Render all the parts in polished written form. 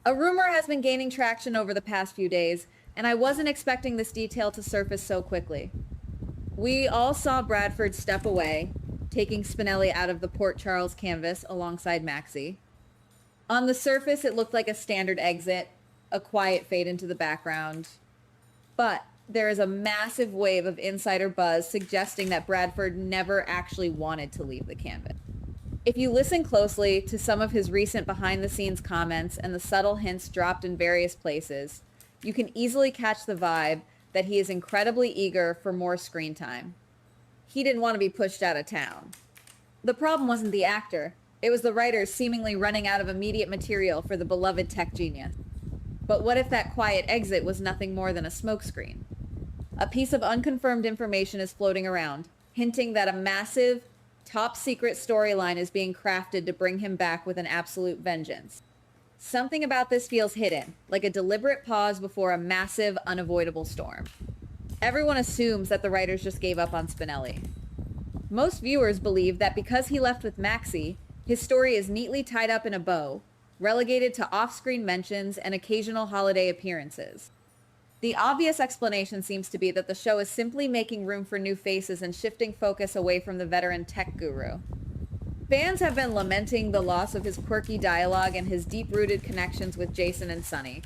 A rumor has been gaining traction over the past few days, and I wasn't expecting this detail to surface so quickly. We all saw Bradford step away, taking Spinelli out of the Port Charles canvas alongside Maxie. On the surface, it looked like a standard exit, a quiet fade into the background. But there is a massive wave of insider buzz suggesting that Bradford never actually wanted to leave the canvas. If you listen closely to some of his recent behind-the-scenes comments and the subtle hints dropped in various places, you can easily catch the vibe that he is incredibly eager for more screen time. He didn't want to be pushed out of town. The problem wasn't the actor. It was the writers seemingly running out of immediate material for the beloved tech genius. But what if that quiet exit was nothing more than a smokescreen? A piece of unconfirmed information is floating around, hinting that a massive, top-secret storyline is being crafted to bring him back with an absolute vengeance. Something about this feels hidden, like a deliberate pause before a massive, unavoidable storm. Everyone assumes that the writers just gave up on Spinelli. Most viewers believe that because he left with Maxie, his story is neatly tied up in a bow, relegated to off-screen mentions and occasional holiday appearances. The obvious explanation seems to be that the show is simply making room for new faces and shifting focus away from the veteran tech guru. Fans have been lamenting the loss of his quirky dialogue and his deep-rooted connections with Jason and Sonny.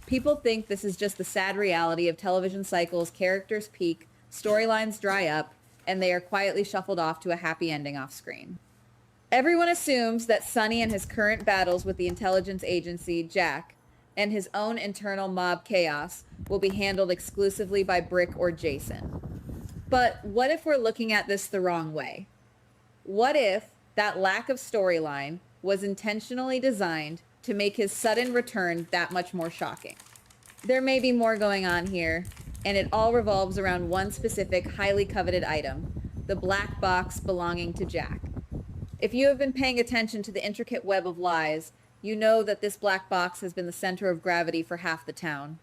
People think this is just the sad reality of television cycles. Characters peak, storylines dry up, and they are quietly shuffled off to a happy ending off-screen. Everyone assumes that Sonny and his current battles with the intelligence agency, Jack, and his own internal mob chaos will be handled exclusively by Brick or Jason. But what if we're looking at this the wrong way? What if that lack of storyline was intentionally designed to make his sudden return that much more shocking? There may be more going on here, and it all revolves around one specific, highly coveted item, the black box belonging to Jack. If you have been paying attention to the intricate web of lies, you know that this black box has been the center of gravity for half the town.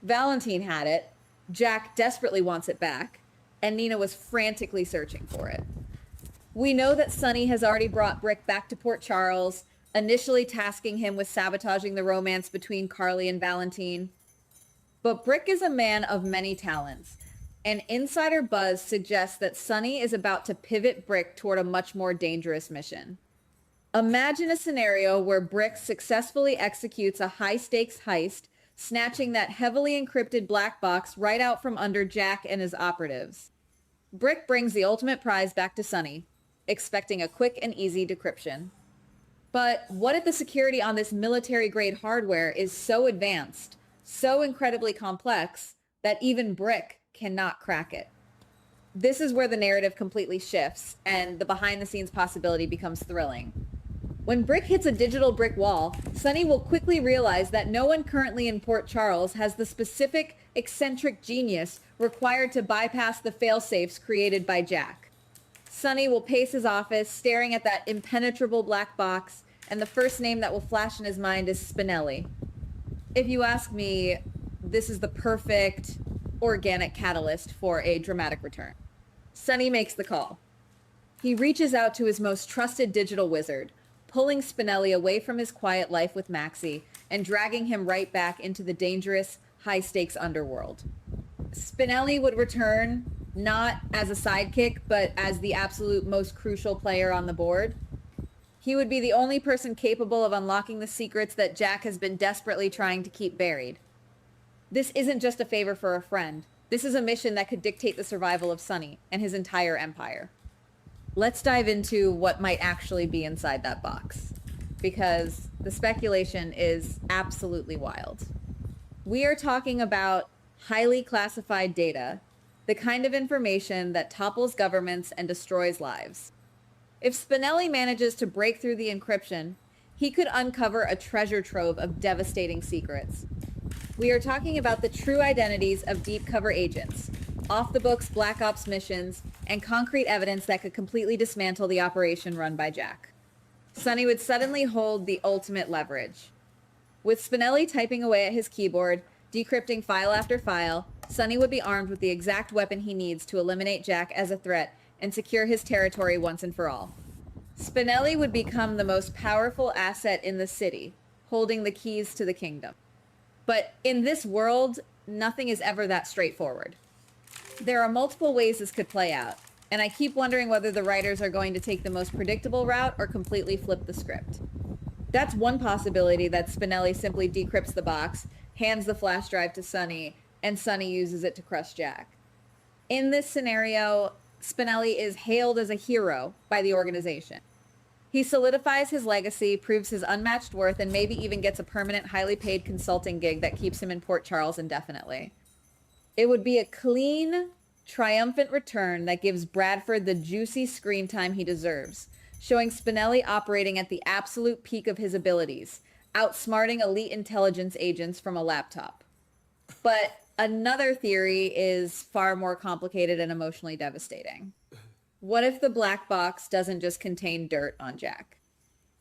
Valentine had it, Jack desperately wants it back, and Nina was frantically searching for it. We know that Sonny has already brought Brick back to Port Charles, initially tasking him with sabotaging the romance between Carly and Valentine. But Brick is a man of many talents, and insider buzz suggests that Sonny is about to pivot Brick toward a much more dangerous mission. Imagine a scenario where Brick successfully executes a high-stakes heist, snatching that heavily encrypted black box right out from under Jack and his operatives. Brick brings the ultimate prize back to Sonny, expecting a quick and easy decryption. But what if the security on this military-grade hardware is so advanced, so incredibly complex, that even Brick cannot crack it? This is where the narrative completely shifts, and the behind-the-scenes possibility becomes thrilling. When Brick hits a digital brick wall, Sonny will quickly realize that no one currently in Port Charles has the specific, eccentric genius required to bypass the fail-safes created by Jack. Sonny will pace his office, staring at that impenetrable black box, and the first name that will flash in his mind is Spinelli. If you ask me, this is the perfect organic catalyst for a dramatic return. Sonny makes the call. He reaches out to his most trusted digital wizard, pulling Spinelli away from his quiet life with Maxie and dragging him right back into the dangerous, high-stakes underworld. Spinelli would return not as a sidekick, but as the absolute most crucial player on the board. He would be the only person capable of unlocking the secrets that Jack has been desperately trying to keep buried. This isn't just a favor for a friend. This is a mission that could dictate the survival of Sonny and his entire empire. Let's dive into what might actually be inside that box, because the speculation is absolutely wild. We are talking about highly classified data, the kind of information that topples governments and destroys lives. If Spinelli manages to break through the encryption, he could uncover a treasure trove of devastating secrets. We are talking about the true identities of deep cover agents, off-the-books Black Ops missions, and concrete evidence that could completely dismantle the operation run by Jack. Sonny would suddenly hold the ultimate leverage. With Spinelli typing away at his keyboard, decrypting file after file, Sonny would be armed with the exact weapon he needs to eliminate Jack as a threat and secure his territory once and for all. Spinelli would become the most powerful asset in the city, holding the keys to the kingdom. But in this world, nothing is ever that straightforward. There are multiple ways this could play out, and I keep wondering whether the writers are going to take the most predictable route or completely flip the script. That's one possibility, that Spinelli simply decrypts the box, hands the flash drive to Sonny, and Sonny uses it to crush Jack. In this scenario, Spinelli is hailed as a hero by the organization. He solidifies his legacy, proves his unmatched worth, and maybe even gets a permanent, highly paid consulting gig that keeps him in Port Charles indefinitely. It would be a clean, triumphant return that gives Bradford the juicy screen time he deserves, showing Spinelli operating at the absolute peak of his abilities, outsmarting elite intelligence agents from a laptop. But another theory is far more complicated and emotionally devastating. What if the black box doesn't just contain dirt on Jack?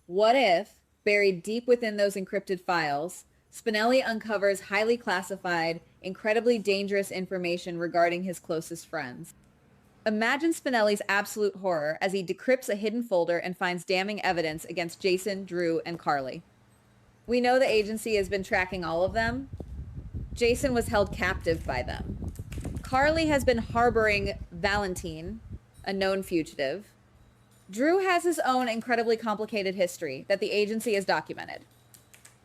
What if, buried deep within those encrypted files, Spinelli uncovers highly classified, incredibly dangerous information regarding his closest friends? Imagine Spinelli's absolute horror as he decrypts a hidden folder and finds damning evidence against Jason, Drew, and Carly. We know the agency has been tracking all of them. Jason was held captive by them. Carly has been harboring Valentine, a known fugitive. Drew has his own incredibly complicated history that the agency has documented.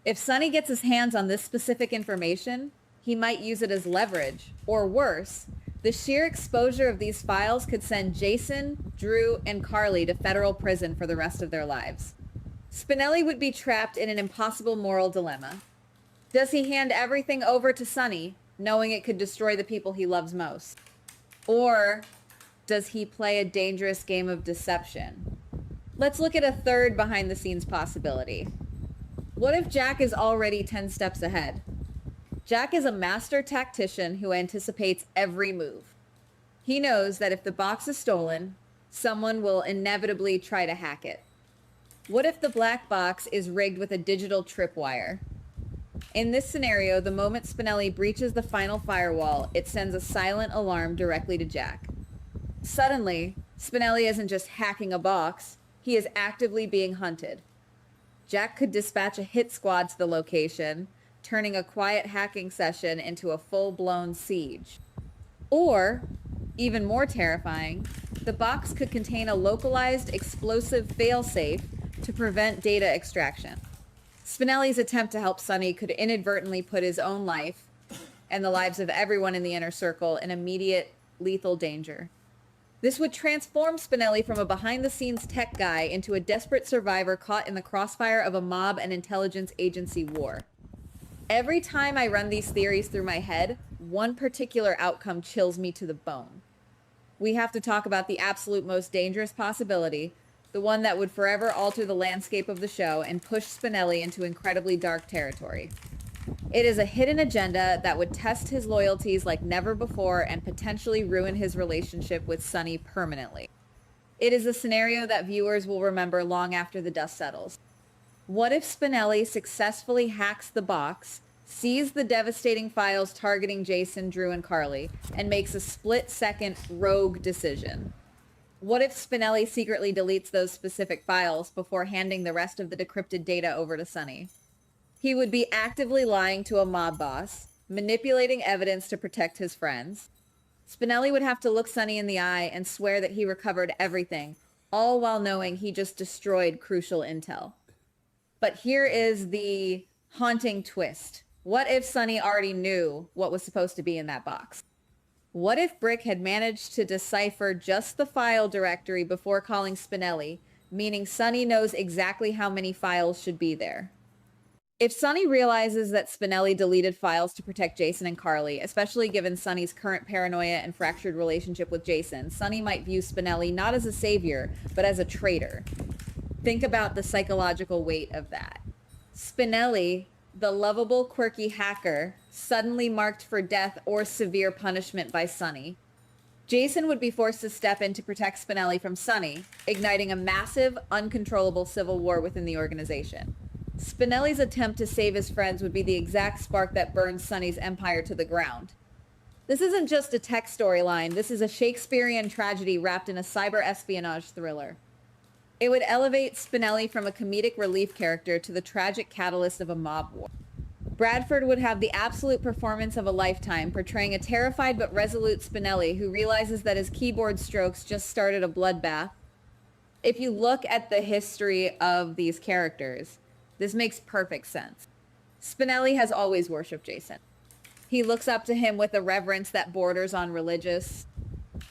If Sonny gets his hands on this specific information, he might use it as leverage, or worse, the sheer exposure of these files could send Jason, Drew, and Carly to federal prison for the rest of their lives. Spinelli would be trapped in an impossible moral dilemma. Does he hand everything over to Sonny, knowing it could destroy the people he loves most? Or does he play a dangerous game of deception? Let's look at a third behind-the-scenes possibility. What if Jack is already 10 steps ahead? Jack is a master tactician who anticipates every move. He knows that if the box is stolen, someone will inevitably try to hack it. What if the black box is rigged with a digital tripwire? In this scenario, the moment Spinelli breaches the final firewall, it sends a silent alarm directly to Jack. Suddenly, Spinelli isn't just hacking a box, he is actively being hunted. Jack could dispatch a hit squad to the location, turning a quiet hacking session into a full-blown siege. Or, even more terrifying, the box could contain a localized explosive failsafe to prevent data extraction. Spinelli's attempt to help Sonny could inadvertently put his own life and the lives of everyone in the inner circle in immediate lethal danger. This would transform Spinelli from a behind-the-scenes tech guy into a desperate survivor caught in the crossfire of a mob and intelligence agency war. Every time I run these theories through my head, one particular outcome chills me to the bone. We have to talk about the absolute most dangerous possibility, the one that would forever alter the landscape of the show and push Spinelli into incredibly dark territory. It is a hidden agenda that would test his loyalties like never before and potentially ruin his relationship with Sonny permanently. It is a scenario that viewers will remember long after the dust settles. What if Spinelli successfully hacks the box, sees the devastating files targeting Jason, Drew, and Carly, and makes a split-second rogue decision? What if Spinelli secretly deletes those specific files before handing the rest of the decrypted data over to Sonny? He would be actively lying to a mob boss, manipulating evidence to protect his friends. Spinelli would have to look Sonny in the eye and swear that he recovered everything, all while knowing he just destroyed crucial intel. But here is the haunting twist. What if Sonny already knew what was supposed to be in that box? What if Brick had managed to decipher just the file directory before calling Spinelli, meaning Sonny knows exactly how many files should be there? If Sonny realizes that Spinelli deleted files to protect Jason and Carly, especially given Sonny's current paranoia and fractured relationship with Jason, Sonny might view Spinelli not as a savior, but as a traitor. Think about the psychological weight of that. Spinelli, the lovable, quirky hacker, suddenly marked for death or severe punishment by Sonny. Jason would be forced to step in to protect Spinelli from Sonny, igniting a massive, uncontrollable civil war within the organization. Spinelli's attempt to save his friends would be the exact spark that burns Sonny's empire to the ground. This isn't just a tech storyline, this is a Shakespearean tragedy wrapped in a cyber espionage thriller. It would elevate Spinelli from a comedic relief character to the tragic catalyst of a mob war. Bradford would have the absolute performance of a lifetime, portraying a terrified but resolute Spinelli who realizes that his keyboard strokes just started a bloodbath. If you look at the history of these characters, this makes perfect sense. Spinelli has always worshipped Jason. He looks up to him with a reverence that borders on religious.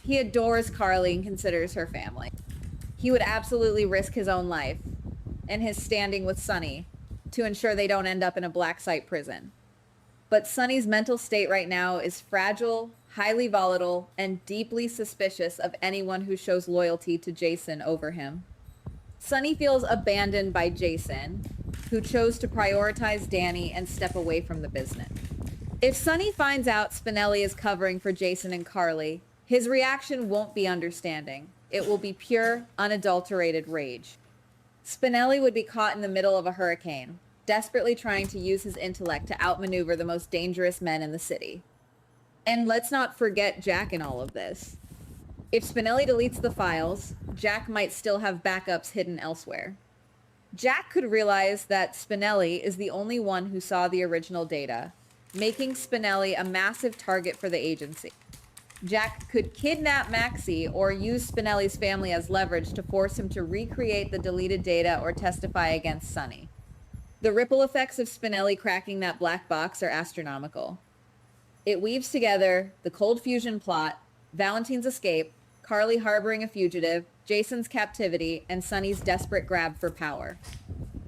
He adores Carly and considers her family. He would absolutely risk his own life and his standing with Sonny to ensure they don't end up in a black site prison. But Sonny's mental state right now is fragile, highly volatile, and deeply suspicious of anyone who shows loyalty to Jason over him. Sonny feels abandoned by Jason, who chose to prioritize Danny and step away from the business. If Sonny finds out Spinelli is covering for Jason and Carly, his reaction won't be understanding. It will be pure, unadulterated rage. Spinelli would be caught in the middle of a hurricane, desperately trying to use his intellect to outmaneuver the most dangerous men in the city. And let's not forget Jack in all of this. If Spinelli deletes the files, Jack might still have backups hidden elsewhere. Jack could realize that Spinelli is the only one who saw the original data, making Spinelli a massive target for the agency. Jack could kidnap Maxie or use Spinelli's family as leverage to force him to recreate the deleted data or testify against Sonny. The ripple effects of Spinelli cracking that black box are astronomical. It weaves together the cold fusion plot, Valentine's escape, Carly harboring a fugitive, Jason's captivity, and Sonny's desperate grab for power.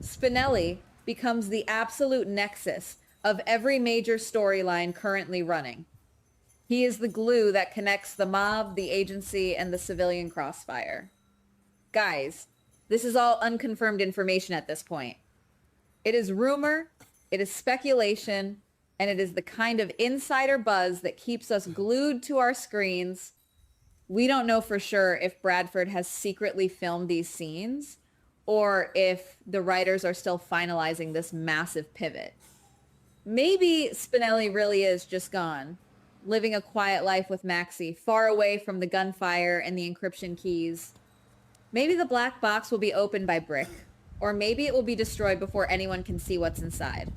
Spinelli becomes the absolute nexus of every major storyline currently running. He is the glue that connects the mob, the agency, and the civilian crossfire. Guys, this is all unconfirmed information at this point. It is rumor, it is speculation, and it is the kind of insider buzz that keeps us glued to our screens. We don't know for sure if Bradford has secretly filmed these scenes or if the writers are still finalizing this massive pivot. Maybe Spinelli really is just gone, living a quiet life with Maxie, far away from the gunfire and the encryption keys. Maybe the black box will be opened by Brick, or maybe it will be destroyed before anyone can see what's inside.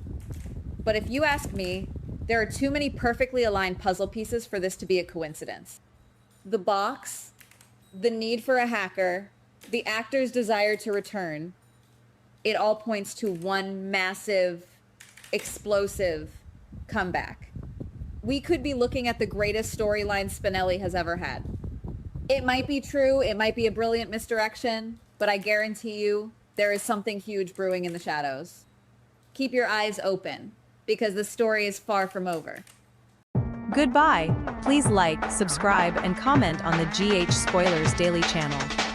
But if you ask me, there are too many perfectly aligned puzzle pieces for this to be a coincidence. The box, the need for a hacker, the actor's desire to return, it all points to one massive, explosive comeback. We could be looking at the greatest storyline Spinelli has ever had. It might be true, it might be a brilliant misdirection, but I guarantee you there is something huge brewing in the shadows. Keep your eyes open, because the story is far from over. Goodbye. Please like, subscribe, and comment on the GH Spoilers Daily channel.